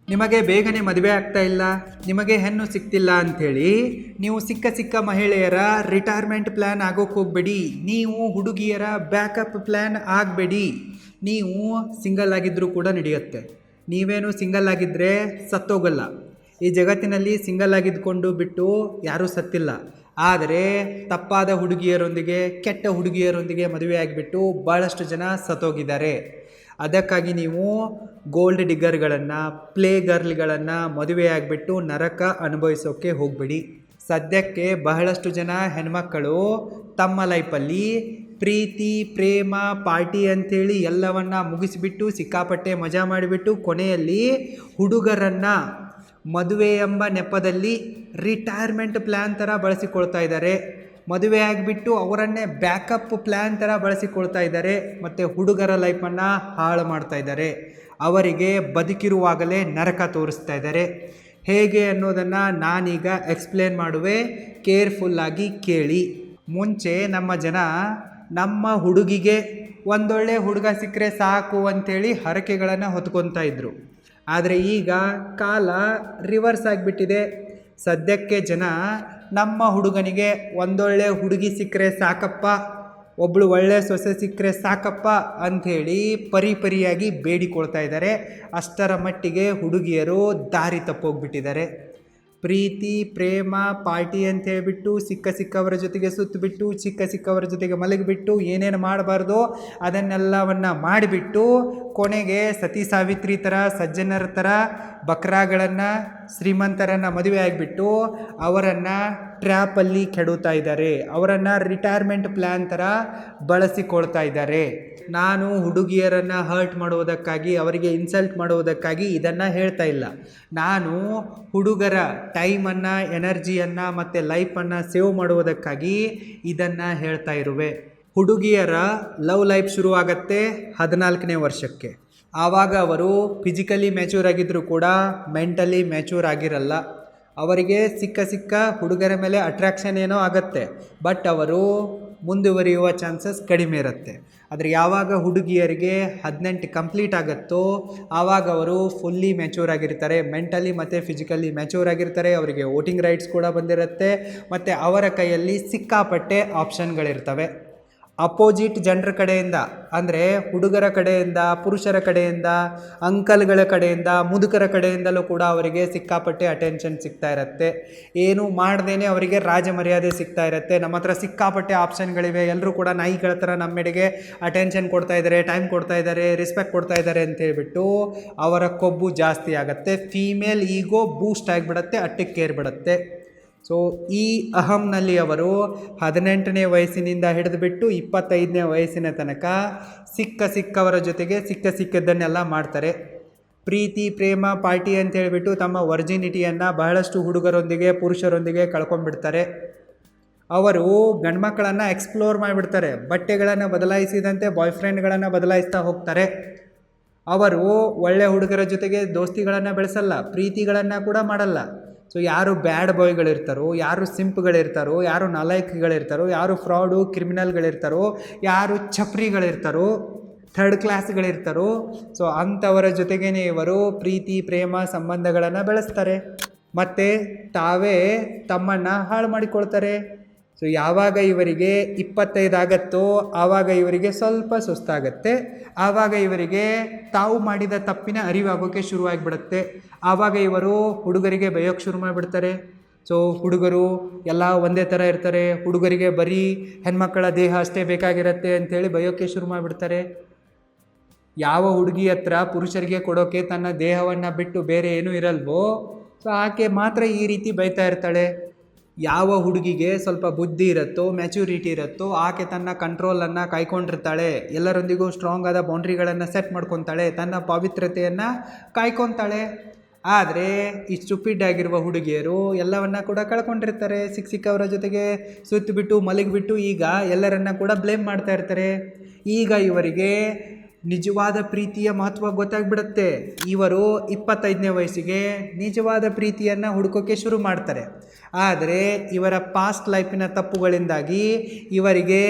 ನಿಮಗೆ ಬೇಗನೆ ಮದುವೆ ಆಗ್ತಾ ಇಲ್ಲ, ನಿಮಗೆ ಹೆಣ್ಣು ಸಿಗ್ತಿಲ್ಲ ಅಂಥೇಳಿ ನೀವು ಸಿಕ್ಕ ಮಹಿಳೆಯರ ರಿಟೈರ್ಮೆಂಟ್ ಪ್ಲ್ಯಾನ್ ಆಗೋಕ್ಕೆ ಹೋಗಬೇಡಿ. ನೀವು ಹುಡುಗಿಯರ ಬ್ಯಾಕಪ್ ಪ್ಲ್ಯಾನ್ ಆಗಬೇಡಿ. ನೀವು ಸಿಂಗಲ್ ಆಗಿದ್ದರೂ ಕೂಡ ನಡೆಯುತ್ತೆ. ನೀವೇನು ಸಿಂಗಲ್ ಆಗಿದ್ದರೆ ಸತ್ತೋಗಲ್ಲ. ಈ ಜಗತ್ತಿನಲ್ಲಿ ಸಿಂಗಲ್ ಆಗಿದ್ದುಕೊಂಡು ಬಿಟ್ಟು ಯಾರೂ ಸತ್ತಿಲ್ಲ. ಆದರೆ ತಪ್ಪಾದ ಹುಡುಗಿಯರೊಂದಿಗೆ, ಕೆಟ್ಟ ಹುಡುಗಿಯರೊಂದಿಗೆ ಮದುವೆ ಆಗಿಬಿಟ್ಟು ಭಾಳಷ್ಟು ಜನ ಸತ್ತೋಗಿದ್ದಾರೆ. ಅದಕ್ಕಾಗಿ ನೀವು ಗೋಲ್ಡ್ ಡಿಗ್ಗರ್ಗಳನ್ನು, ಪ್ಲೇ ಗರ್ಲ್ಗಳನ್ನು ಮದುವೆ ಆಗಿಬಿಟ್ಟು ನರಕ ಅನುಭವಿಸೋಕ್ಕೆ ಹೋಗಬೇಡಿ. ಸದ್ಯಕ್ಕೆ ಬಹಳಷ್ಟು ಜನ ಹೆಣ್ಮಕ್ಕಳು ತಮ್ಮ ಲೈಫಲ್ಲಿ ಪ್ರೀತಿ, ಪ್ರೇಮ, ಪಾರ್ಟಿ ಅಂಥೇಳಿ ಎಲ್ಲವನ್ನ ಮುಗಿಸಿಬಿಟ್ಟು ಸಿಕ್ಕಾಪಟ್ಟೆ ಮಜಾ ಮಾಡಿಬಿಟ್ಟು ಕೊನೆಯಲ್ಲಿ ಹುಡುಗರನ್ನು ಮದುವೆ ಎಂಬ ನೆಪದಲ್ಲಿ ರಿಟೈರ್ಮೆಂಟ್ ಪ್ಲ್ಯಾನ್ ಥರ ಬಳಸಿಕೊಳ್ತಾ ಇದ್ದಾರೆ. ಮದುವೆ ಆಗಿಬಿಟ್ಟು ಅವರನ್ನೇ ಬ್ಯಾಕಪ್ ಪ್ಲ್ಯಾನ್ ಥರ ಬಳಸಿಕೊಳ್ತಾ ಇದ್ದಾರೆ ಮತ್ತು ಹುಡುಗರ ಲೈಫನ್ನು ಹಾಳು ಮಾಡ್ತಾ ಇದ್ದಾರೆ. ಅವರಿಗೆ ಬದುಕಿರುವಾಗಲೇ ನರಕ ತೋರಿಸ್ತಾ ಇದ್ದಾರೆ. ಹೇಗೆ ಅನ್ನೋದನ್ನು ನಾನೀಗ ಎಕ್ಸ್ಪ್ಲೇನ್ ಮಾಡುವೆ, ಕೇರ್ಫುಲ್ಲಾಗಿ ಕೇಳಿ. ಮುಂಚೆ ನಮ್ಮ ಜನ ನಮ್ಮ ಹುಡುಗಿಗೆ ಒಂದೊಳ್ಳೆ ಹುಡುಗ ಸಿಕ್ಕರೆ ಸಾಕು ಅಂಥೇಳಿ ಹರಕೆಗಳನ್ನು ಹೊತ್ಕೊತಾ ಇದ್ದರು. ಆದರೆ ಈಗ ಕಾಲ ರಿವರ್ಸ್ ಆಗಿಬಿಟ್ಟಿದೆ. ಸದ್ಯಕ್ಕೆ ಜನ ನಮ್ಮ ಹುಡುಗನಿಗೆ ಒಂದೊಳ್ಳೆ ಹುಡುಗಿ ಸಿಕ್ಕರೆ ಸಾಕಪ್ಪ, ಒಬ್ಬಳು ಒಳ್ಳೆ ಸೊಸೆ ಸಿಕ್ಕರೆ ಸಾಕಪ್ಪ ಅಂಥೇಳಿ ಪರಿಯಾಗಿ ಬೇಡಿಕೊಳ್ತಾ ಇದ್ದಾರೆ. ಅಷ್ಟರ ಮಟ್ಟಿಗೆ ಹುಡುಗಿಯರು ದಾರಿ ತಪ್ಪೋಗ್ಬಿಟ್ಟಿದ್ದಾರೆ. ಪ್ರೀತಿ, ಪ್ರೇಮ, ಪಾರ್ಟಿ ಅಂತ ಹೇಳ್ಬಿಟ್ಟು ಸಿಕ್ಕವರ ಜೊತೆಗೆ ಸುತ್ತಬಿಟ್ಟು ಸಿಕ್ಕವರ ಜೊತೆಗೆ ಮಲಗಿಬಿಟ್ಟು ಏನೇನು ಮಾಡಬಾರ್ದು ಅದನ್ನೆಲ್ಲವನ್ನು ಮಾಡಿಬಿಟ್ಟು ಕೊನೆಗೆ ಸತಿ ಸಾವಿತ್ರಿ ಥರ, ಸಜ್ಜನರ ಥರ ಬಕ್ರಾಗಳನ್ನು, ಶ್ರೀಮಂತರನ್ನು ಮದುವೆ ಆಗಿಬಿಟ್ಟು ಅವರನ್ನು ಟ್ರ್ಯಾಪಲ್ಲಿ ಕೆಡುತ್ತಾ ಇದ್ದಾರೆ. ಅವರನ್ನು ರಿಟೈರ್ಮೆಂಟ್ ಪ್ಲ್ಯಾನ್ ಥರ ಬಳಸಿಕೊಳ್ತಾ ಇದ್ದಾರೆ. ನಾನು ಹುಡುಗಿಯರನ್ನು ಹರ್ಟ್ ಮಾಡುವುದಕ್ಕಾಗಿ, ಅವರಿಗೆ ಇನ್ಸಲ್ಟ್ ಮಾಡುವುದಕ್ಕಾಗಿ ಇದನ್ನು ಹೇಳ್ತಾ ಇಲ್ಲ. ನಾನು ಹುಡುಗರ ಟೈಮನ್ನು, ಎನರ್ಜಿಯನ್ನು ಮತ್ತು ಲೈಫನ್ನು ಸೇವ್ ಮಾಡುವುದಕ್ಕಾಗಿ ಇದನ್ನು ಹೇಳ್ತಾ ಇರುವೆ. ಹುಡುಗಿಯರ ಲವ್ ಲೈಫ್ ಶುರುವಾಗತ್ತೆ 14ನೇ ವರ್ಷಕ್ಕೆ. ಆವಾಗ ಅವರು ಫಿಸಿಕಲಿ ಮ್ಯಾಚೂರ್ ಆಗಿದ್ದರೂ ಕೂಡ ಮೆಂಟಲಿ ಮ್ಯಾಚೂರ್ ಆಗಿರಲ್ಲ. ಅವರಿಗೆ ಸಿಕ್ಕ ಹುಡುಗರ ಮೇಲೆ ಅಟ್ರಾಕ್ಷನ್ ಏನೋ ಆಗುತ್ತೆ, ಬಟ್ ಅವರು ಮುಂದುವರಿಯುವ ಚಾನ್ಸಸ್ ಕಡಿಮೆ ಇರುತ್ತೆ. ಆದರೆ ಯಾವಾಗ ಹುಡುಗಿಯರಿಗೆ 18 ಕಂಪ್ಲೀಟ್ ಆಗುತ್ತೋ ಆವಾಗ ಅವರು ಫುಲ್ಲಿ ಮ್ಯಾಚೂರ್ ಆಗಿರ್ತಾರೆ, ಮೆಂಟಲಿ ಮತ್ತು ಫಿಸಿಕಲಿ ಮ್ಯಾಚೂರ್ ಆಗಿರ್ತಾರೆ. ಅವರಿಗೆ ವೋಟಿಂಗ್ ರೈಟ್ಸ್ ಕೂಡ ಬಂದಿರುತ್ತೆ ಮತ್ತು ಅವರ ಕೈಯಲ್ಲಿ ಸಿಕ್ಕಾಪಟ್ಟೆ ಆಪ್ಷನ್ಗಳಿರ್ತವೆ. ಅಪೋಸಿಟ್ ಜನರ ಕಡೆಯಿಂದ ಅಂದರೆ ಹುಡುಗರ ಕಡೆಯಿಂದ, ಪುರುಷರ ಕಡೆಯಿಂದ, ಅಂಕಲ್ಗಳ ಕಡೆಯಿಂದ, ಮುದುಕರ ಕಡೆಯಿಂದಲೂ ಕೂಡ ಅವರಿಗೆ ಸಿಕ್ಕಾಪಟ್ಟೆ ಅಟೆನ್ಷನ್ ಸಿಗ್ತಾ ಇರುತ್ತೆ. ಏನು ಮಾಡ್ದೇನೆ ಅವರಿಗೆ ರಾಜ ಮರ್ಯಾದೆ ಸಿಗ್ತಾ ಇರುತ್ತೆ. ನಮ್ಮ ಹತ್ರ ಸಿಕ್ಕಾಪಟ್ಟೆ ಆಪ್ಷನ್ಗಳಿವೆ, ಎಲ್ಲರೂ ಕೂಡ ನಾಯಿಗಳ ಥರ ನಮ್ಮೆಡೆಗೆ ಅಟೆನ್ಷನ್ ಕೊಡ್ತಾ ಇದ್ದಾರೆ, ಟೈಮ್ ಕೊಡ್ತಾ ಇದ್ದಾರೆ, ರೆಸ್ಪೆಕ್ಟ್ ಕೊಡ್ತಾ ಇದ್ದಾರೆ ಅಂತೇಳ್ಬಿಟ್ಟು ಅವರ ಕೊಬ್ಬು ಜಾಸ್ತಿ ಆಗುತ್ತೆ. ಫೀಮೇಲ್ ಈಗೋ ಬೂಸ್ಟ್ ಆಗಿಬಿಡುತ್ತೆ, ಅಟ್ಟಕ್ಕೇರ್ಬಿಡುತ್ತೆ. ಸೊ ಈ ಅಹಂನಲ್ಲಿ ಅವರು 18ನೇ ವಯಸ್ಸಿನಿಂದ ಹಿಡಿದುಬಿಟ್ಟು 25ನೇ ವಯಸ್ಸಿನ ತನಕ ಸಿಕ್ಕವರ ಜೊತೆಗೆ ಸಿಕ್ಕದ್ದನ್ನೆಲ್ಲ ಮಾಡ್ತಾರೆ. ಪ್ರೀತಿ, ಪ್ರೇಮ, ಪಾರ್ಟಿ ಅಂತ ಹೇಳಿಬಿಟ್ಟು ತಮ್ಮ ವರ್ಜಿನಿಟಿಯನ್ನು ಬಹಳಷ್ಟು ಹುಡುಗರೊಂದಿಗೆ, ಪುರುಷರೊಂದಿಗೆ ಕಳ್ಕೊಂಡ್ಬಿಡ್ತಾರೆ. ಅವರು ಗಂಡ್ಮಕ್ಕಳನ್ನು ಎಕ್ಸ್ಪ್ಲೋರ್ ಮಾಡಿಬಿಡ್ತಾರೆ. ಬಟ್ಟೆಗಳನ್ನು ಬದಲಾಯಿಸಿದಂತೆ ಬಾಯ್ ಫ್ರೆಂಡ್ಗಳನ್ನು ಬದಲಾಯಿಸ್ತಾ ಹೋಗ್ತಾರೆ. ಅವರು ಒಳ್ಳೆ ಹುಡುಗರ ಜೊತೆಗೆ ದೋಸ್ತಿಗಳನ್ನು ಬೆಳೆಸಲ್ಲ, ಪ್ರೀತಿಗಳನ್ನು ಕೂಡ ಮಾಡಲ್ಲ. ಸೊ ಯಾರು ಬ್ಯಾಡ್ ಬಾಯ್ಗಳಿರ್ತಾರೋ, ಯಾರು ಸಿಂಪ್ಗಳಿರ್ತಾರೋ, ಯಾರು ನಾಲಾಯಕಿಗಳಿರ್ತಾರೋ, ಯಾರು ಫ್ರಾಡು ಕ್ರಿಮಿನಲ್ಗಳಿರ್ತಾರೋ, ಯಾರು ಛಪ್ರಿಗಳಿರ್ತಾರೋ, ಥರ್ಡ್ ಕ್ಲಾಸ್ಗಳಿರ್ತಾರೋ, ಸೊ ಅಂಥವರ ಜೊತೆಗೇ ಇವರು ಪ್ರೀತಿ, ಪ್ರೇಮ ಸಂಬಂಧಗಳನ್ನು ಬೆಳೆಸ್ತಾರೆ ಮತ್ತು ತಾವೇ ತಮ್ಮನ್ನು ಹಾಳು ಮಾಡಿಕೊಳ್ತಾರೆ. ಸೊ ಯಾವಾಗ ಇವರಿಗೆ 25 ಆಗತ್ತೋ ಆವಾಗ ಇವರಿಗೆ ಸ್ವಲ್ಪ ಸುಸ್ತಾಗತ್ತೆ. ಆವಾಗ ಇವರಿಗೆ ತಾವು ಮಾಡಿದ ತಪ್ಪಿನ ಅರಿವಾಗೋಕ್ಕೆ ಶುರುವಾಗಿಬಿಡುತ್ತೆ. ಆವಾಗ ಇವರು ಹುಡುಗರಿಗೆ ಬೈಯೋಕ್ಕೆ ಶುರು ಮಾಡಿಬಿಡ್ತಾರೆ. ಸೊ ಹುಡುಗರು ಎಲ್ಲ ಒಂದೇ ಥರ ಇರ್ತಾರೆ, ಹುಡುಗರಿಗೆ ಬರೀ ಹೆಣ್ಮಕ್ಕಳ ದೇಹ ಅಷ್ಟೇ ಬೇಕಾಗಿರುತ್ತೆ ಅಂಥೇಳಿ ಬೈಯೋಕ್ಕೆ ಶುರು ಮಾಡಿಬಿಡ್ತಾರೆ. ಯಾವ ಹುಡುಗಿ ಹತ್ರ ಪುರುಷರಿಗೆ ಕೊಡೋಕ್ಕೆ ತನ್ನ ದೇಹವನ್ನು ಬಿಟ್ಟು ಬೇರೆ ಏನೂ ಇರಲ್ವೋ, ಸೊ ಆಕೆ ಮಾತ್ರ ಈ ರೀತಿ ಬೈತಾ ಇರ್ತಾಳೆ. ಯಾವ ಹುಡುಗಿಗೆ ಸ್ವಲ್ಪ ಬುದ್ಧಿ ಇರುತ್ತೋ, ಮ್ಯಾಚುರಿಟಿ ಇರುತ್ತೋ, ಆಕೆ ತನ್ನ ಕಂಟ್ರೋಲನ್ನು ಕಾಯ್ಕೊಂಡಿರ್ತಾಳೆ, ಎಲ್ಲರೊಂದಿಗೂ ಸ್ಟ್ರಾಂಗ್ ಆದ ಬೌಂಡ್ರಿಗಳನ್ನು ಸೆಟ್ ಮಾಡ್ಕೊತಾಳೆ, ತನ್ನ ಪವಿತ್ರತೆಯನ್ನು ಕಾಯ್ಕೊತಾಳೆ. ಆದರೆ ಈ ಸ್ಟುಪಿಡ್ ಆಗಿರುವ ಹುಡುಗಿಯರು ಎಲ್ಲವನ್ನ ಕೂಡ ಕಳ್ಕೊಂಡಿರ್ತಾರೆ. ಸಿಕ್ಕವರ ಜೊತೆಗೆ ಸುತ್ತಿಬಿಟ್ಟು ಮಲಗಿಬಿಟ್ಟು ಈಗ ಎಲ್ಲರನ್ನ ಕೂಡ ಬ್ಲೇಮ್ ಮಾಡ್ತಾ ಇರ್ತಾರೆ. ಈಗ ಇವರಿಗೆ ನಿಜವಾದ ಪ್ರೀತಿಯ ಮಹತ್ವ ಗೊತ್ತಾಗ್ಬಿಡುತ್ತೆ. ಇವರು 25ನೇ ವಯಸ್ಸಿಗೆ ನಿಜವಾದ ಪ್ರೀತಿಯನ್ನು ಹುಡುಕೋಕ್ಕೆ ಶುರು ಮಾಡ್ತಾರೆ. ಆದರೆ ಇವರ ಪಾಸ್ಟ್ ಲೈಫಿನ ತಪ್ಪುಗಳಿಂದಾಗಿ ಇವರಿಗೆ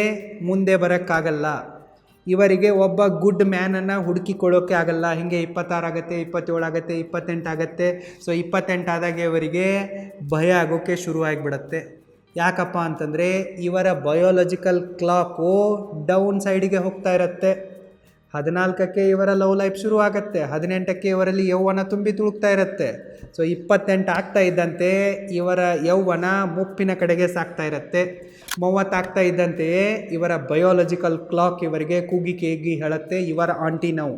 ಮುಂದೆ ಬರೋಕ್ಕಾಗಲ್ಲ. ಇವರಿಗೆ ಒಬ್ಬ ಗುಡ್ ಮ್ಯಾನನ್ನು ಹುಡುಕಿಕೊಳ್ಳೋಕ್ಕೆ ಆಗಲ್ಲ. ಹೀಗೆ 26 ಆಗುತ್ತೆ, 27 ಆಗುತ್ತೆ, 28 ಆಗುತ್ತೆ. ಸೊ 28 ಆದಾಗ ಇವರಿಗೆ ಭಯ ಆಗೋಕ್ಕೆ ಶುರು ಆಗಿಬಿಡತ್ತೆ. ಯಾಕಪ್ಪ ಅಂತಂದರೆ ಇವರ ಬಯೋಲಾಜಿಕಲ್ ಕ್ಲಾಕು ಡೌನ್ ಸೈಡಿಗೆ ಹೋಗ್ತಾ ಇರುತ್ತೆ. 14ಕ್ಕೆ ಇವರ ಲವ್ ಲೈಫ್ ಶುರು ಆಗುತ್ತೆ, 18ಕ್ಕೆ ಇವರಲ್ಲಿ ಯೌವನ ತುಂಬಿ ತುಳುಕ್ತಾ ಇರುತ್ತೆ. ಸೊ 28 ಆಗ್ತಾ ಇದ್ದಂತೆ ಇವರ ಯೌವನ ಮುಪ್ಪಿನ ಕಡೆಗೆ ಸಾಗ್ತಾ ಇರುತ್ತೆ. 30 ಆಗ್ತಾ ಇದ್ದಂತೆಯೇ ಇವರ ಬಯೋಲಾಜಿಕಲ್ ಕ್ಲಾಕ್ ಇವರಿಗೆ ಕೂಗಿ ಕೇಗಿ ಹೇಳುತ್ತೆ, ಇವರ ಆಂಟಿ ನಾವು.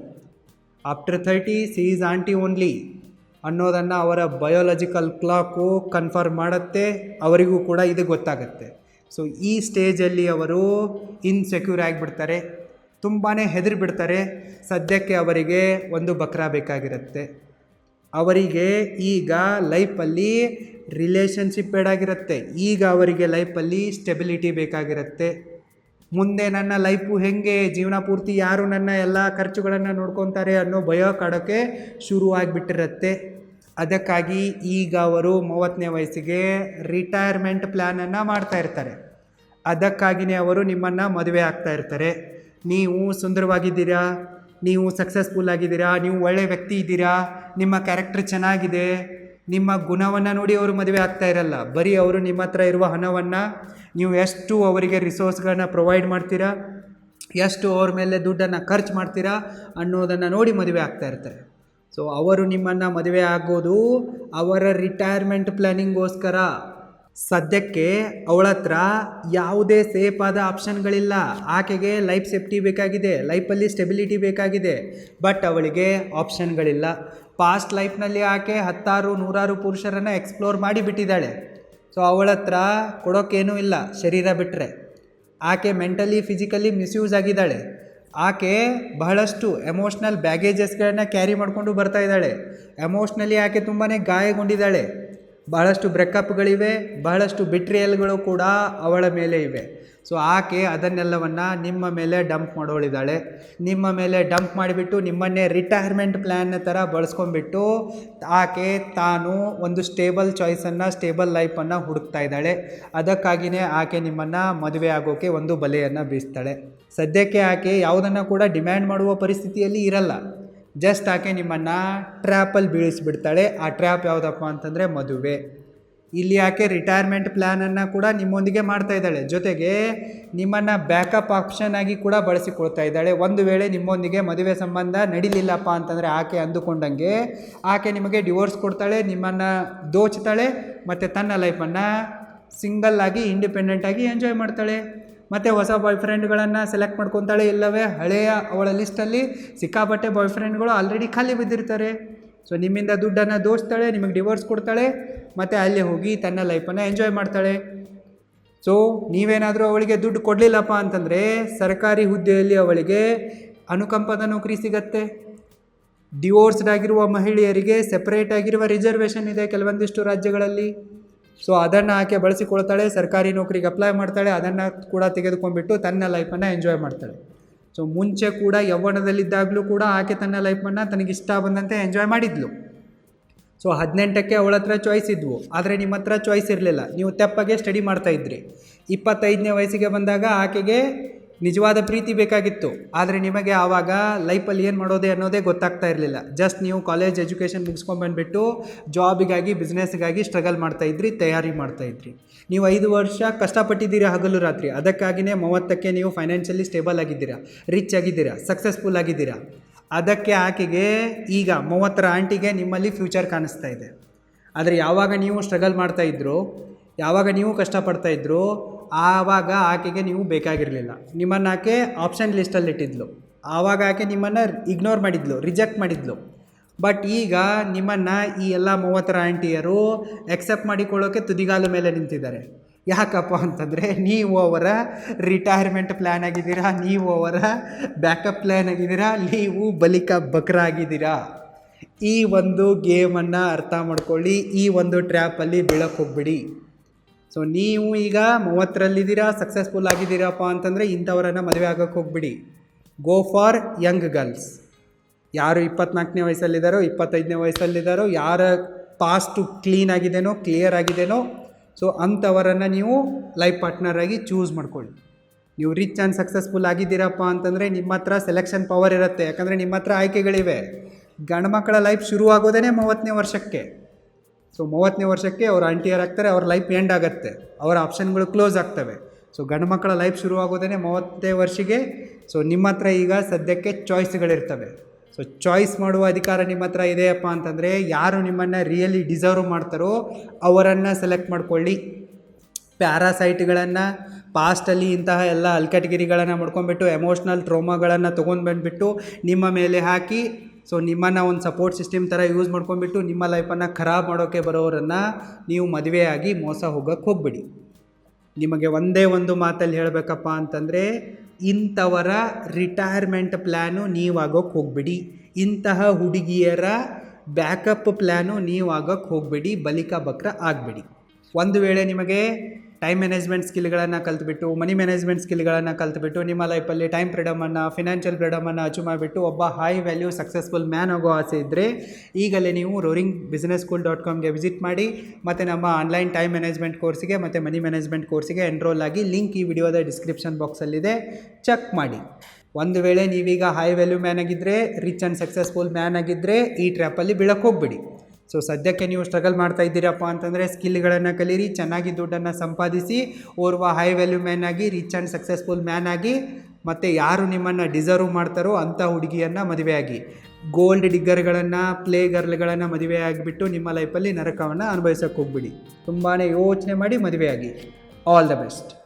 After 30 C is aunty only ಅನ್ನೋದನ್ನು ಅವರ ಬಯೋಲಾಜಿಕಲ್ ಕ್ಲಾಕು ಕನ್ಫರ್ಮ್ ಮಾಡುತ್ತೆ. ಅವರಿಗೂ ಕೂಡ ಇದು ಗೊತ್ತಾಗುತ್ತೆ. ಸೊ ಈ ಸ್ಟೇಜಲ್ಲಿ ಅವರು ಇನ್ಸೆಕ್ಯೂರ್ ಆಗಿಬಿಡ್ತಾರೆ, ತುಂಬಾ ಹೆದರಿಬಿಡ್ತಾರೆ. ಸದ್ಯಕ್ಕೆ ಅವರಿಗೆ ಒಂದು ಬಕ್ರ ಬೇಕಾಗಿರುತ್ತೆ. ಅವರಿಗೆ ಈಗ ಲೈಫಲ್ಲಿ ರಿಲೇಷನ್ಶಿಪ್ ಬೇಡಾಗಿರುತ್ತೆ. ಈಗ ಅವರಿಗೆ ಲೈಫಲ್ಲಿ ಸ್ಟೆಬಿಲಿಟಿ ಬೇಕಾಗಿರುತ್ತೆ. ಮುಂದೆ ನನ್ನ ಲೈಫು ಹೇಗೆ, ಜೀವನ ಪೂರ್ತಿ ಯಾರು ನನ್ನ ಎಲ್ಲ ಖರ್ಚುಗಳನ್ನು ನೋಡ್ಕೊತಾರೆ ಅನ್ನೋ ಭಯ ಕಾಡೋಕ್ಕೆ ಶುರು ಆಗಿಬಿಟ್ಟಿರುತ್ತೆ. ಅದಕ್ಕಾಗಿ ಈಗ ಅವರು 30ನೇ ವಯಸ್ಸಿಗೆ ರಿಟೈರ್ಮೆಂಟ್ ಪ್ಲ್ಯಾನನ್ನು ಮಾಡ್ತಾ ಇರ್ತಾರೆ. ಅದಕ್ಕಾಗಿಯೇ ಅವರು ನಿಮ್ಮನ್ನು ಮದುವೆ ಆಗ್ತಾ ಇರ್ತಾರೆ. ನೀವು ಸುಂದರವಾಗಿದ್ದೀರಾ, ನೀವು ಸಕ್ಸಸ್ಫುಲ್ ಆಗಿದ್ದೀರಾ, ನೀವು ಒಳ್ಳೆಯ ವ್ಯಕ್ತಿ ಇದ್ದೀರಾ, ನಿಮ್ಮ ಕ್ಯಾರೆಕ್ಟರ್ ಚೆನ್ನಾಗಿದೆ, ನಿಮ್ಮ ಗುಣವನ್ನು ನೋಡಿ ಅವರು ಮದುವೆ ಆಗ್ತಾ ಇರಲ್ಲ. ಬರೀ ಅವರು ನಿಮ್ಮ ಹತ್ರ ಇರುವ ಹಣವನ್ನು, ನೀವು ಎಷ್ಟು ಅವರಿಗೆ ರಿಸೋರ್ಸ್ಗಳನ್ನ ಪ್ರೊವೈಡ್ ಮಾಡ್ತೀರಾ, ಎಷ್ಟು ಅವ್ರ ಮೇಲೆ ದುಡ್ಡನ್ನು ಖರ್ಚು ಮಾಡ್ತೀರಾ ಅನ್ನೋದನ್ನು ನೋಡಿ ಮದುವೆ ಆಗ್ತಾ ಇರ್ತಾರೆ. ಸೊ ಅವರು ನಿಮ್ಮನ್ನು ಮದುವೆ ಆಗೋದು ಅವರ ರಿಟೈರ್ಮೆಂಟ್ ಪ್ಲ್ಯಾನಿಂಗೋಸ್ಕರ. ಸದ್ಯಕ್ಕೆ ಅವಳ ಹತ್ರ ಯಾವುದೇ ಸೇಫ್ ಆದ ಆಪ್ಷನ್ಗಳಿಲ್ಲ. ಆಕೆಗೆ ಲೈಫ್ ಸೇಫ್ಟಿ ಬೇಕಾಗಿದೆ, ಲೈಫಲ್ಲಿ ಸ್ಟೆಬಿಲಿಟಿ ಬೇಕಾಗಿದೆ, ಬಟ್ ಅವಳಿಗೆ ಆಪ್ಷನ್ಗಳಿಲ್ಲ. ಪಾಸ್ಟ್ ಲೈಫ್ನಲ್ಲಿ ಆಕೆ 10 ಪುರುಷರನ್ನು ಎಕ್ಸ್ಪ್ಲೋರ್ ಮಾಡಿ ಬಿಟ್ಟಿದ್ದಾಳೆ. ಸೊ ಅವಳ ಹತ್ರ ಕೊಡೋಕ್ಕೇನೂ ಇಲ್ಲ ಶರೀರ ಬಿಟ್ಟರೆ. ಆಕೆ ಮೆಂಟಲಿ ಫಿಸಿಕಲಿ ಮಿಸ್ಯೂಸ್ ಆಗಿದ್ದಾಳೆ. ಆಕೆ ಬಹಳಷ್ಟು ಎಮೋಷ್ನಲ್ ಬ್ಯಾಗೇಜಸ್ಗಳನ್ನ ಕ್ಯಾರಿ ಮಾಡಿಕೊಂಡು ಬರ್ತಾ ಇದ್ದಾಳೆ. ಎಮೋಷ್ನಲಿ ಆಕೆ ತುಂಬಾ ಗಾಯಗೊಂಡಿದ್ದಾಳೆ. ಬಹಳಷ್ಟು ಬ್ರೇಕಪ್ಗಳಿವೆ, ಬಹಳಷ್ಟು ಬಿಟ್ರಿಯಲ್ಗಳು ಕೂಡ ಅವಳ ಮೇಲೆ ಇವೆ. ಸೊ ಆಕೆ ಅದನ್ನೆಲ್ಲವನ್ನು ನಿಮ್ಮ ಮೇಲೆ ಡಂಪ್ ಮಾಡೋಳಿದ್ದಾಳೆ. ನಿಮ್ಮ ಮೇಲೆ ಡಂಪ್ ಮಾಡಿಬಿಟ್ಟು ನಿಮ್ಮನ್ನೇ ರಿಟೈರ್ಮೆಂಟ್ ಪ್ಲ್ಯಾನ್ ಥರ ಬಳಸ್ಕೊಂಡ್ಬಿಟ್ಟು ಆಕೆ ತಾನು ಒಂದು ಸ್ಟೇಬಲ್ ಚಾಯ್ಸನ್ನು, ಸ್ಟೇಬಲ್ ಲೈಫನ್ನು ಹುಡುಕ್ತಾ ಇದ್ದಾಳೆ. ಅದಕ್ಕಾಗಿಯೇ ಆಕೆ ನಿಮ್ಮನ್ನು ಮದುವೆ ಆಗೋಕ್ಕೆ ಒಂದು ಬಲೆಯನ್ನು ಬೀಸ್ತಾಳೆ. ಸದ್ಯಕ್ಕೆ ಆಕೆ ಯಾವುದನ್ನು ಕೂಡ ಡಿಮ್ಯಾಂಡ್ ಮಾಡುವ ಪರಿಸ್ಥಿತಿಯಲ್ಲಿ ಇರಲ್ಲ. ಜಸ್ಟ್ ಆಕೆ ನಿಮ್ಮನ್ನು ಟ್ರ್ಯಾಪಲ್ಲಿ ಬೀಳಿಸಿಬಿಡ್ತಾಳೆ. ಆ ಟ್ರ್ಯಾಪ್ ಯಾವುದಪ್ಪ ಅಂತಂದರೆ ಮದುವೆ. ಇಲ್ಲಿ ಆಕೆ ರಿಟೈರ್ಮೆಂಟ್ ಪ್ಲ್ಯಾನನ್ನು ಕೂಡ ನಿಮ್ಮೊಂದಿಗೆ ಮಾಡ್ತಾ ಇದ್ದಾಳೆ. ಜೊತೆಗೆ ನಿಮ್ಮನ್ನು ಬ್ಯಾಕಪ್ ಆಪ್ಷನ್ ಆಗಿ ಕೂಡ ಬಳಸಿಕೊಳ್ತಾ ಇದ್ದಾಳೆ. ಒಂದು ವೇಳೆ ನಿಮ್ಮೊಂದಿಗೆ ಮದುವೆ ಸಂಬಂಧ ನಡೀಲಿಲ್ಲಪ್ಪ ಅಂತಂದರೆ ಆಕೆ ಅಂದುಕೊಂಡಂಗೆ ಆಕೆ ನಿಮಗೆ ಡಿವೋರ್ಸ್ ಕೊಡ್ತಾಳೆ, ನಿಮ್ಮನ್ನು ದೋಚ್ತಾಳೆ, ಮತ್ತು ತನ್ನ ಲೈಫನ್ನು ಸಿಂಗಲ್ ಆಗಿ ಇಂಡಿಪೆಂಡೆಂಟಾಗಿ ಎಂಜಾಯ್ ಮಾಡ್ತಾಳೆ. ಮತ್ತು ಹೊಸ ಬಾಯ್ ಫ್ರೆಂಡ್ಗಳನ್ನು ಸೆಲೆಕ್ಟ್ ಮಾಡ್ಕೊತಾಳೆ. ಇಲ್ಲವೇ ಹಳೆಯ ಅವಳ ಲಿಸ್ಟಲ್ಲಿ ಸಿಕ್ಕಾಪಟ್ಟೆ ಬಾಯ್ ಫ್ರೆಂಡ್ಗಳು ಆಲ್ರೆಡಿ ಖಾಲಿ ಬಿದ್ದಿರ್ತಾರೆ. ಸೊ ನಿಮ್ಮಿಂದ ದುಡ್ಡನ್ನು ದೋಚ್ತಾಳೆ, ನಿಮಗೆ ಡಿವೋರ್ಸ್ ಕೊಡ್ತಾಳೆ, ಮತ್ತು ಅಲ್ಲಿ ಹೋಗಿ ತನ್ನ ಲೈಫನ್ನು ಎಂಜಾಯ್ ಮಾಡ್ತಾಳೆ. ಸೊ ನೀವೇನಾದರೂ ಅವಳಿಗೆ ದುಡ್ಡು ಕೊಡಲಿಲ್ಲಪ್ಪ ಅಂತಂದರೆ ಸರ್ಕಾರಿ ಹುದ್ದೆಯಲ್ಲಿ ಅವಳಿಗೆ ಅನುಕಂಪದ ನೌಕರಿ ಸಿಗತ್ತೆ. ಡಿವೋರ್ಸ್ಡ್ ಆಗಿರುವ ಮಹಿಳೆಯರಿಗೆ ಸೆಪರೇಟ್ ಆಗಿರುವ ರಿಸರ್ವೇಷನ್ ಇದೆ ಕೆಲವೊಂದಿಷ್ಟು ರಾಜ್ಯಗಳಲ್ಲಿ. ಸೊ ಅದನ್ನು ಆಕೆ ಬಳಸಿಕೊಳ್ತಾಳೆ, ಸರ್ಕಾರಿ ನೌಕರಿಗೆ ಅಪ್ಲೈ ಮಾಡ್ತಾಳೆ, ಅದನ್ನು ಕೂಡ ತೆಗೆದುಕೊಂಡ್ಬಿಟ್ಟು ತನ್ನ ಲೈಫನ್ನು ಎಂಜಾಯ್ ಮಾಡ್ತಾಳೆ. ಸೊ ಮುಂಚೆ ಕೂಡ ಯೌವನದಲ್ಲಿದ್ದಾಗಲೂ ಕೂಡ ಆಕೆ ತನ್ನ ಲೈಫನ್ನು ತನಗಿಷ್ಟ ಬಂದಂತೆ ಎಂಜಾಯ್ ಮಾಡಿದ್ಲು. ಸೊ 18ಕ್ಕೆ ಅವಳ ಹತ್ರ ಚಾಯ್ಸ್ ಇದ್ವು, ಆದರೆ ನಿಮ್ಮ ಹತ್ರ ಚಾಯ್ಸ್ ಇರಲಿಲ್ಲ. ನೀವು ತೆಪ್ಪಗೆ ಸ್ಟಡಿ ಮಾಡ್ತಾಯಿದ್ರಿ. 25ನೇ ವಯಸ್ಸಿಗೆ ಬಂದಾಗ ಆಕೆಗೆ ನಿಜವಾದ ಪ್ರೀತಿ ಬೇಕಾಗಿತ್ತು. ಆದರೆ ನಿಮಗೆ ಆವಾಗ ಲೈಫಲ್ಲಿ ಏನು ಮಾಡೋದೇ ಅನ್ನೋದೇ ಗೊತ್ತಾಗ್ತಾ ಇರಲಿಲ್ಲ. ಜಸ್ಟ್ ನೀವು ಕಾಲೇಜ್ ಎಜುಕೇಷನ್ ಮುಗಿಸ್ಕೊಂಡ್ಬಂದುಬಿಟ್ಟು ಜಾಬಿಗಾಗಿ, ಬಿಸ್ನೆಸ್ಗಾಗಿ ಸ್ಟ್ರಗಲ್ ಮಾಡ್ತಾಯಿದ್ರಿ, ತಯಾರಿ ಮಾಡ್ತಾಯಿದ್ರಿ. ನೀವು 5 ವರ್ಷ ಕಷ್ಟಪಟ್ಟಿದ್ದೀರಾ ಹಗಲು ರಾತ್ರಿ. ಅದಕ್ಕಾಗಿಯೇ 30ಕ್ಕೆ ನೀವು ಫೈನಾನ್ಷಿಯಲಿ ಸ್ಟೇಬಲ್ ಆಗಿದ್ದೀರಾ, ರಿಚ್ ಆಗಿದ್ದೀರಾ, ಸಕ್ಸಸ್ಫುಲ್ ಆಗಿದ್ದೀರಾ. ಅದಕ್ಕೆ ಆಕೆಗೆ ಈಗ 30ರ ಆಂಟಿಗೆ ನಿಮ್ಮಲ್ಲಿ ಫ್ಯೂಚರ್ ಕಾಣಿಸ್ತಾ ಇದೆ. ಆದರೆ ಯಾವಾಗ ನೀವು ಸ್ಟ್ರಗಲ್ ಮಾಡ್ತಾಯಿದ್ರು, ಯಾವಾಗ ನೀವು ಕಷ್ಟಪಡ್ತಾಯಿದ್ರು, ಆವಾಗ ಆಕೆಗೆ ನೀವು ಬೇಕಾಗಿರಲಿಲ್ಲ. ನಿಮ್ಮನ್ನು ಆಕೆ ಆಪ್ಷನ್ ಲಿಸ್ಟಲ್ಲಿ ಇಟ್ಟಿದ್ಲು. ಆವಾಗ ಆಕೆ ನಿಮ್ಮನ್ನು ಇಗ್ನೋರ್ ಮಾಡಿದ್ಲು, ರಿಜೆಕ್ಟ್ ಮಾಡಿದ್ಲು. ಬಟ್ ಈಗ ನಿಮ್ಮನ್ನು ಈ ಎಲ್ಲ 30ರ ಆಂಟಿಯರು ಎಕ್ಸೆಪ್ಟ್ ಮಾಡಿಕೊಳ್ಳೋಕ್ಕೆ ತುದಿಗಾಲ ಮೇಲೆ ನಿಂತಿದ್ದಾರೆ. ಯಾಕಪ್ಪ ಅಂತಂದರೆ ನೀವು ಅವರ ರಿಟೈರ್ಮೆಂಟ್ ಪ್ಲ್ಯಾನ್ ಆಗಿದ್ದೀರಾ, ನೀವು ಅವರ ಬ್ಯಾಕಪ್ ಪ್ಲ್ಯಾನ್ ಆಗಿದ್ದೀರಾ, ನೀವು ಬಲಿಕ ಬಕ್ರ ಆಗಿದ್ದೀರಾ. ಈ ಒಂದು ಗೇಮನ್ನು ಅರ್ಥ ಮಾಡ್ಕೊಳ್ಳಿ, ಈ ಒಂದು ಟ್ರ್ಯಾಪಲ್ಲಿ ಬೀಳಕ್ಕೆ ಹೋಗ್ಬಿಡಿ. ಸೊ ನೀವು ಈಗ 30ರಲ್ಲಿದ್ದೀರಾ, ಸಕ್ಸಸ್ಫುಲ್ ಆಗಿದ್ದೀರಪ್ಪ ಅಂತಂದರೆ ಇಂಥವರನ್ನು ಮದುವೆ ಆಗೋಕ್ಕೆ ಹೋಗ್ಬಿಡಿ. Go for Young girls. ಯಾರು 24ನೇ ವಯಸ್ಸಲ್ಲಿದ್ದಾರೋ, 25ನೇ ವಯಸ್ಸಲ್ಲಿದ್ದಾರೋ, ಯಾರ ಪಾಸ್ಟು ಕ್ಲೀನ್ ಆಗಿದೆನೋ, ಕ್ಲಿಯರ್ ಆಗಿದೆನೋ, ಸೊ ಅಂಥವರನ್ನು ನೀವು ಲೈಫ್ ಪಾರ್ಟ್ನರಾಗಿ ಚೂಸ್ ಮಾಡ್ಕೊಳ್ಳಿ. ನೀವು ರಿಚ್ ಆ್ಯಂಡ್ ಸಕ್ಸಸ್ಫುಲ್ ಆಗಿದ್ದೀರಪ್ಪ ಅಂತಂದರೆ ನಿಮ್ಮ ಹತ್ರ ಸೆಲೆಕ್ಷನ್ ಪವರ್ ಇರುತ್ತೆ, ಯಾಕಂದರೆ ನಿಮ್ಮ ಹತ್ರ ಆಯ್ಕೆಗಳಿವೆ. ಗಂಡು ಮಕ್ಕಳ ಲೈಫ್ ಶುರುವಾಗೋದೇ 30ನೇ ವರ್ಷಕ್ಕೆ. ಸೊ 30ನೇ ವರ್ಷಕ್ಕೆ ಅವ್ರು ಆಂಟಿಯರ್ ಆಗ್ತಾರೆ, ಅವ್ರ ಲೈಫ್ ಎಂಡ್ ಆಗುತ್ತೆ, ಅವರ ಆಪ್ಷನ್ಗಳು ಕ್ಲೋಸ್ ಆಗ್ತವೆ. ಸೊ ಗಂಡು ಮಕ್ಕಳ ಲೈಫ್ ಶುರುವಾಗೋದೇ 30ನೇ ವರ್ಷಕ್ಕೆ. ಸೊ ನಿಮ್ಮ ಹತ್ರ ಈಗ ಸದ್ಯಕ್ಕೆ ಚಾಯ್ಸ್ಗಳಿರ್ತವೆ. ಸೊ ಚಾಯ್ಸ್ ಮಾಡುವ ಅಧಿಕಾರ ನಿಮ್ಮ ಹತ್ರ ಇದೆಯಪ್ಪ ಅಂತಂದರೆ ಯಾರು ನಿಮ್ಮನ್ನು ರಿಯಲಿ ಡಿಸರ್ವ್ ಮಾಡ್ತಾರೋ ಅವರನ್ನು ಸೆಲೆಕ್ಟ್ ಮಾಡ್ಕೊಳ್ಳಿ. ಪ್ಯಾರಾಸೈಟ್ಗಳನ್ನು, ಪಾಸ್ಟಲ್ಲಿ ಇಂತಹ ಎಲ್ಲ ಅಲ್ಕಟಗಿರಿಗಳನ್ನು ಮಾಡ್ಕೊಂಡ್ಬಿಟ್ಟು ಎಮೋಷ್ನಲ್ ಟ್ರೋಮಾಗಳನ್ನು ತೊಗೊಂಡು ಬಂದುಬಿಟ್ಟು ನಿಮ್ಮ ಮೇಲೆ ಹಾಕಿ, ಸೊ ನಿಮ್ಮನ್ನು ಒಂದು ಸಪೋರ್ಟ್ ಸಿಸ್ಟಮ್ ಥರ ಯೂಸ್ ಮಾಡ್ಕೊಂಡ್ಬಿಟ್ಟು ನಿಮ್ಮ ಲೈಫನ್ನು ಖರಾಬ್ ಮಾಡೋಕ್ಕೆ ಬರೋರನ್ನು ನೀವು ಮದುವೆಯಾಗಿ ಮೋಸ ಹೋಗೋಕ್ಕೆ ಹೋಗ್ಬಿಡಿ. ನಿಮಗೆ ಒಂದೇ ಒಂದು ಮಾತಲ್ಲಿ ಹೇಳಬೇಕಪ್ಪ ಅಂತಂದರೆ, ಇಂಥವರ ರಿಟೈರ್ಮೆಂಟ್ ಪ್ಲ್ಯಾನು ನೀವಾಗೋಕ್ಕೆ ಹೋಗ್ಬಿಡಿ. ಇಂತಹ ಹುಡುಗಿಯರ ಬ್ಯಾಕಪ್ ಪ್ಲ್ಯಾನು ನೀವಾಗೋಕ್ಕೆ ಹೋಗ್ಬಿಡಿ. ಬಲಿಕ ಬಕ್ರ ಆಗಬೇಡಿ. ಒಂದು ವೇಳೆ ನಿಮಗೆ ಟೈಮ್ ಮ್ಯಾನೇಜ್ಮೆಂಟ್ ಸ್ಕಿಲ್ಗಳನ್ನು ಕಲ್ತ್ಬಿಟ್ಟು, ಮನಿ ಮ್ಯಾನೇಜ್ಮೆಂಟ್ ಸ್ಕಿಲ್ಗಳನ್ನು ಕಲ್ತ್ಬಿಟ್ಟು ನಿಮ್ಮ ಲೈಫಲ್ಲಿ ಟೈಮ್ ಫ್ರೀಡಮನ್ನು, ಫಿನಾನ್ಷಿಯಲ್ ಫ್ರೀಡಮನ್ನು ಅಚೀವ್ ಮಾಡಿಬಿಟ್ಟು ಒಬ್ಬ ಹೈ ವ್ಯಾಲ್ಯೂ ಸಕ್ಸಸ್ಫುಲ್ ಮ್ಯಾನ್ ಆಗೋ ಆಸೆ ಇದ್ದರೆ ಈಗಲೇ ನೀವು roaringbusinesschool.comಗೆ ವಿಸಿಟ್ ಮಾಡಿ ಮತ್ತು ನಮ್ಮ ಆನ್ಲೈನ್ ಟೈಮ್ ಮ್ಯಾನೇಜ್ಮೆಂಟ್ ಕೋರ್ಸಿಗೆ ಮತ್ತು ಮನಿ ಮ್ಯಾನೇಜ್ಮೆಂಟ್ ಕೋರ್ಸಿಗೆ ಎನ್ರೋಲ್ ಆಗಿ. ಲಿಂಕ್ ಈ ವಿಡಿಯೋದ ಡಿಸ್ಕ್ರಿಪ್ಷನ್ ಬಾಕ್ಸಲ್ಲಿದೆ, ಚೆಕ್ ಮಾಡಿ. ಒಂದು ವೇಳೆ ನೀವೀಗ ಹೈ ವ್ಯಾಲ್ಯೂ ಮ್ಯಾನ್ ಆಗಿದ್ದರೆ, ರಿಚ್ ಆ್ಯಂಡ್ ಸಕ್ಸಸ್ಫುಲ್ ಮ್ಯಾನ್ ಆಗಿದ್ದರೆ ಈ ಟ್ರ್ಯಾಪಲ್ಲಿ ಬೀಳಕ್ಕೆ ಹೋಗ್ಬಿಡಿ. ಸೊ ಸದ್ಯಕ್ಕೆ ನೀವು ಸ್ಟ್ರಗಲ್ ಮಾಡ್ತಾ ಇದ್ದೀರಪ್ಪ ಅಂತಂದರೆ ಸ್ಕಿಲ್ಗಳನ್ನು ಕಲೀರಿ, ಚೆನ್ನಾಗಿ ದುಡ್ಡನ್ನು ಸಂಪಾದಿಸಿ, ಓರ್ವ ಹೈ ವ್ಯಾಲ್ಯೂ ಮ್ಯಾನ್ ಆಗಿ, ರಿಚ್ ಆ್ಯಂಡ್ ಸಕ್ಸಸ್ಫುಲ್ ಮ್ಯಾನ್ ಆಗಿ, ಮತ್ತು ಯಾರು ನಿಮ್ಮನ್ನು ಡಿಸರ್ವ್ ಮಾಡ್ತಾರೋ ಅಂಥ ಹುಡುಗಿಯನ್ನು ಮದುವೆಯಾಗಿ. ಗೋಲ್ಡ್ ಡಿಗ್ಗರ್ಗಳನ್ನು, ಪ್ಲೇ ಗರ್ಲ್ಗಳನ್ನು ಮದುವೆ ಆಗಿಬಿಟ್ಟು ನಿಮ್ಮ ಲೈಫಲ್ಲಿ ನರಕವನ್ನು ಅನುಭವಿಸೋಕ್ಕೆ ಹೋಗ್ಬಿಡಿ. ತುಂಬಾ ಯೋಚನೆ ಮಾಡಿ ಮದುವೆಯಾಗಿ. All the best.